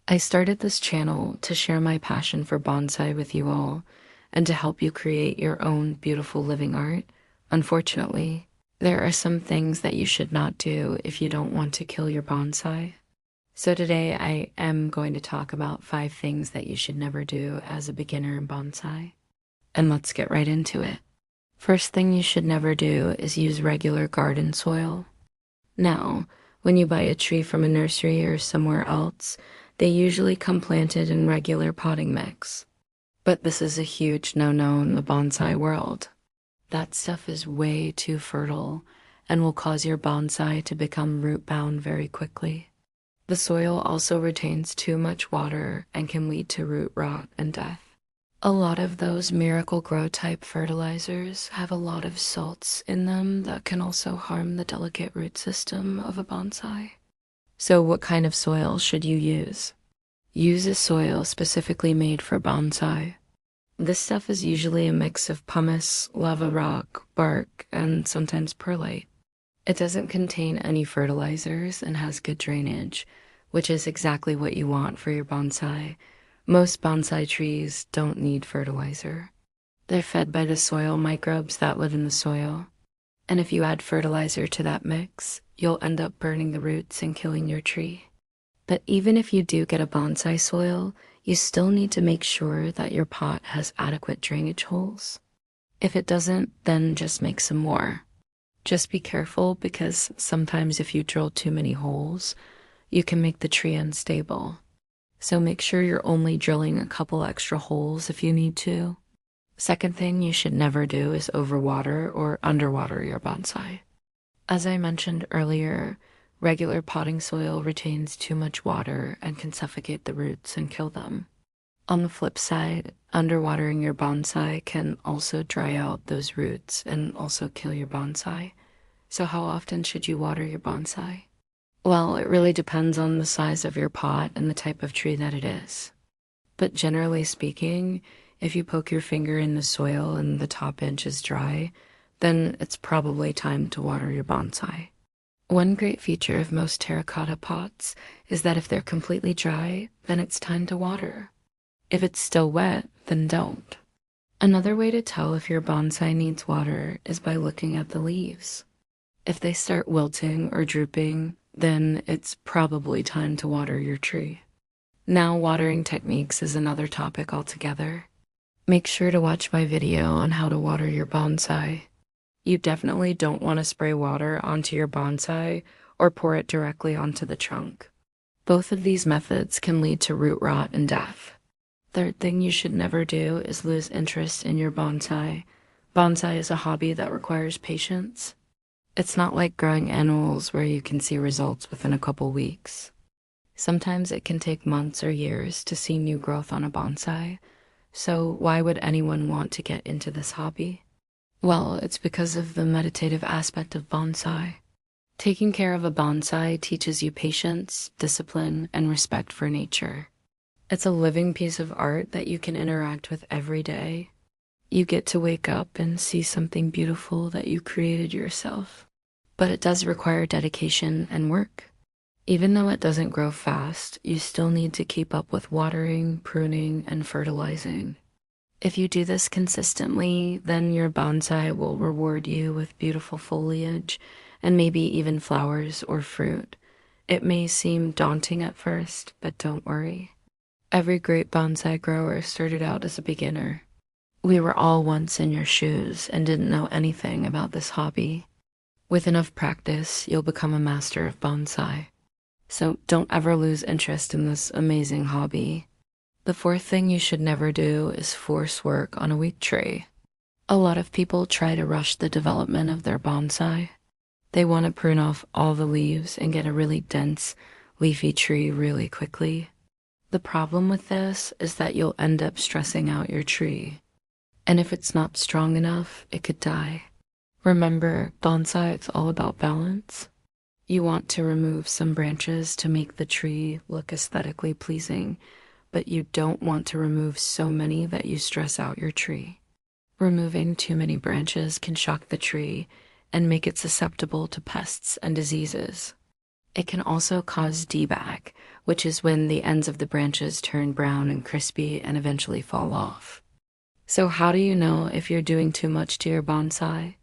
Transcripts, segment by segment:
I started this channel to share my passion for bonsai with you all and to help you create your own beautiful living art. Unfortunately, there are some things that you should not do if you don't want to kill your bonsai. So today I am going to talk about 5 things that you should never do as a beginner in bonsai. And let's get right into it. First thing you should never do is use regular garden soil. Now, when you buy a tree from a nursery or somewhere else, they usually come planted in regular potting mix. But this is a huge no-no in the bonsai world. That stuff is way too fertile and will cause your bonsai to become root-bound very quickly. The soil also retains too much water and can lead to root rot and death. A lot of those Miracle-Gro type fertilizers have a lot of salts in them that can also harm the delicate root system of a bonsai. So what kind of soil should you use? Use a soil specifically made for bonsai. This stuff is usually a mix of pumice, lava rock, bark, and sometimes perlite. It doesn't contain any fertilizers and has good drainage, which is exactly what you want for your bonsai. Most bonsai trees don't need fertilizer. They're fed by the soil microbes that live in the soil. And if you add fertilizer to that mix, you'll end up burning the roots and killing your tree. But even if you do get a bonsai soil, you still need to make sure that your pot has adequate drainage holes. If it doesn't, then just make some more. Just be careful because sometimes if you drill too many holes, you can make the tree unstable. So make sure you're only drilling a couple extra holes if you need to. Second thing you should never do is overwater or underwater your bonsai. As I mentioned earlier, regular potting soil retains too much water and can suffocate the roots and kill them. On the flip side, underwatering your bonsai can also dry out those roots and also kill your bonsai. So how often should you water your bonsai? Well, it really depends on the size of your pot and the type of tree that it is. But generally speaking, if you poke your finger in the soil and the top inch is dry, then it's probably time to water your bonsai. One great feature of most terracotta pots is that if they're completely dry, then it's time to water. If it's still wet, then don't. Another way to tell if your bonsai needs water is by looking at the leaves. If they start wilting or drooping, then it's probably time to water your tree. Now, watering techniques is another topic altogether. Make sure to watch my video on how to water your bonsai. You definitely don't want to spray water onto your bonsai or pour it directly onto the trunk. Both of these methods can lead to root rot and death. Third thing you should never do is lose interest in your bonsai. Bonsai is a hobby that requires patience. It's not like growing annuals where you can see results within a couple weeks. Sometimes it can take months or years to see new growth on a bonsai. So why would anyone want to get into this hobby? Well, it's because of the meditative aspect of bonsai. Taking care of a bonsai teaches you patience, discipline, and respect for nature. It's a living piece of art that you can interact with every day. You get to wake up and see something beautiful that you created yourself. But it does require dedication and work. Even though it doesn't grow fast, you still need to keep up with watering, pruning, and fertilizing. If you do this consistently, then your bonsai will reward you with beautiful foliage and maybe even flowers or fruit. It may seem daunting at first, but don't worry. Every great bonsai grower started out as a beginner. We were all once in your shoes and didn't know anything about this hobby. With enough practice, you'll become a master of bonsai. So don't ever lose interest in this amazing hobby. The fourth thing you should never do is force work on a weak tree. A lot of people try to rush the development of their bonsai. They want to prune off all the leaves and get a really dense, leafy tree really quickly. The problem with this is that you'll end up stressing out your tree. And if it's not strong enough, it could die. Remember, bonsai is all about balance. You want to remove some branches to make the tree look aesthetically pleasing, but you don't want to remove so many that you stress out your tree. Removing too many branches can shock the tree and make it susceptible to pests and diseases. It can also cause deback, which is when the ends of the branches turn brown and crispy and eventually fall off. So how do you know if you're doing too much to your bonsai?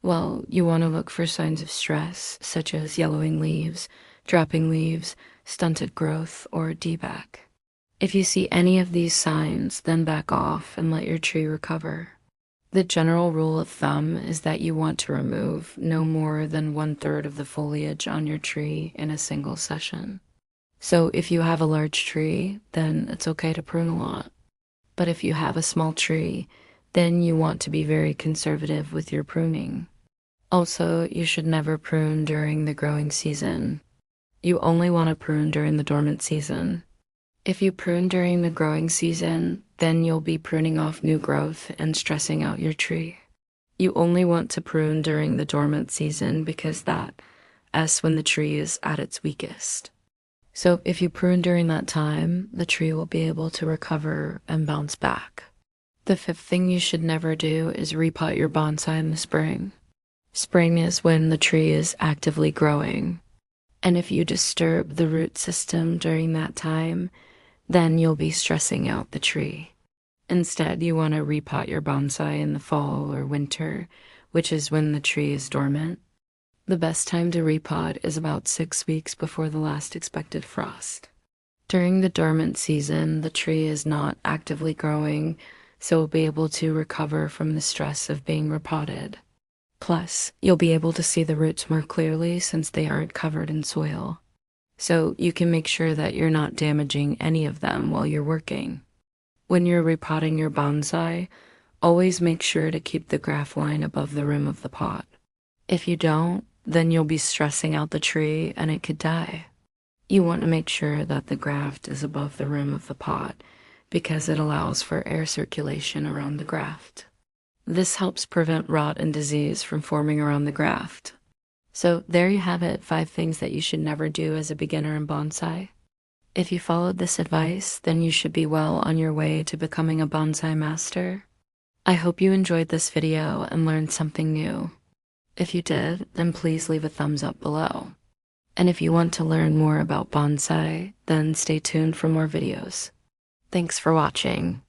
Well, you want to look for signs of stress, such as yellowing leaves, dropping leaves, stunted growth, or deback. If you see any of these signs, then back off and let your tree recover. The general rule of thumb is that you want to remove no more than 1/3 of the foliage on your tree in a single session. So if you have a large tree, then it's okay to prune a lot. But if you have a small tree, then you want to be very conservative with your pruning. Also, you should never prune during the growing season. You only want to prune during the dormant season. If you prune during the growing season, then you'll be pruning off new growth and stressing out your tree. You only want to prune during the dormant season because that's when the tree is at its weakest. So if you prune during that time, the tree will be able to recover and bounce back. The fifth thing you should never do is repot your bonsai in the spring. Spring is when the tree is actively growing. And if you disturb the root system during that time, then you'll be stressing out the tree. Instead, you want to repot your bonsai in the fall or winter, which is when the tree is dormant. The best time to repot is about 6 weeks before the last expected frost. During the dormant season, the tree is not actively growing, so it'll be able to recover from the stress of being repotted. Plus, you'll be able to see the roots more clearly since they aren't covered in soil. So you can make sure that you're not damaging any of them while you're working. When you're repotting your bonsai, always make sure to keep the graft line above the rim of the pot. If you don't, then you'll be stressing out the tree and it could die. You want to make sure that the graft is above the rim of the pot because it allows for air circulation around the graft. This helps prevent rot and disease from forming around the graft. So there you have it, 5 things that you should never do as a beginner in bonsai. If you followed this advice, then you should be well on your way to becoming a bonsai master. I hope you enjoyed this video and learned something new. If you did, then please leave a thumbs up below. And if you want to learn more about bonsai, then stay tuned for more videos. Thanks for watching.